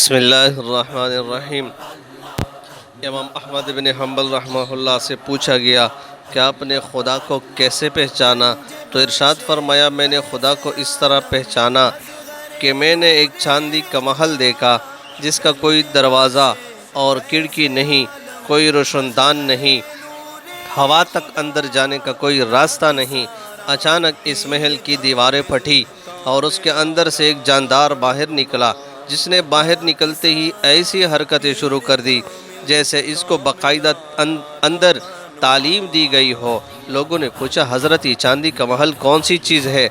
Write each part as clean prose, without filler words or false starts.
بسم اللہ الرحمن الرحیم۔ امام احمد بن حنبل رحمہ اللہ سے پوچھا گیا کہ آپ نے خدا کو کیسے پہچانا؟ تو ارشاد فرمایا، میں نے خدا کو اس طرح پہچانا کہ میں نے ایک چاندی کا محل دیکھا جس کا کوئی دروازہ اور کھڑکی نہیں، کوئی روشن دان نہیں، ہوا تک اندر جانے کا کوئی راستہ نہیں۔ اچانک اس محل کی دیواریں پھٹی اور اس کے اندر سے ایک جاندار باہر نکلا، جس نے باہر نکلتے ہی ایسی حرکتیں شروع کر دی جیسے اس کو باقاعدہ اندر تعلیم دی گئی ہو۔ لوگوں نے پوچھا، حضرت یہ چاندی کا محل کون سی چیز ہے؟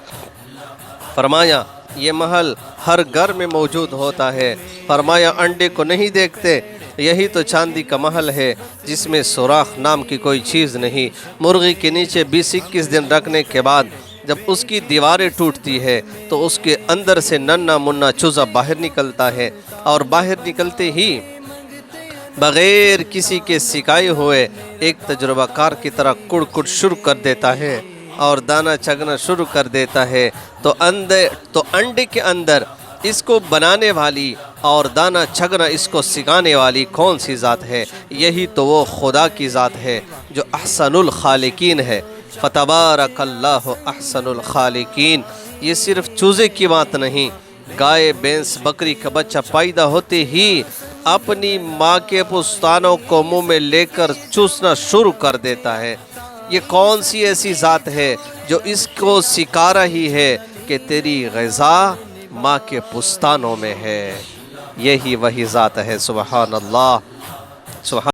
فرمایا، یہ محل ہر گھر میں موجود ہوتا ہے۔ فرمایا، انڈے کو نہیں دیکھتے؟ یہی تو چاندی کا محل ہے جس میں سوراخ نام کی کوئی چیز نہیں۔ مرغی کے نیچے 20-21 دن رکھنے کے بعد جب اس کی دیواریں ٹوٹتی ہے تو اس کے اندر سے ننھا منھا چوزا باہر نکلتا ہے، اور باہر نکلتے ہی بغیر کسی کے سکھائے ہوئے ایک تجربہ کار کی طرح کڑ کڑ شروع کر دیتا ہے اور دانہ چگنا شروع کر دیتا ہے۔ تو انڈے کے اندر اس کو بنانے والی اور دانہ چگنا اس کو سکھانے والی کون سی ذات ہے؟ یہی تو وہ خدا کی ذات ہے جو احسن الخالقین ہے۔ فتبارک اللہ احسن الخالقین۔ یہ صرف چوزے کی بات نہیں، گائے، بھینس، بکری کا بچہ پیدا ہوتے ہی اپنی ماں کے پستانوں کو منہ میں لے کر چوسنا شروع کر دیتا ہے۔ یہ کون سی ایسی ذات ہے جو اس کو سکھا رہی ہے کہ تیری غذا ماں کے پستانوں میں ہے؟ یہی وہی ذات ہے۔ سبحان اللہ، سبحان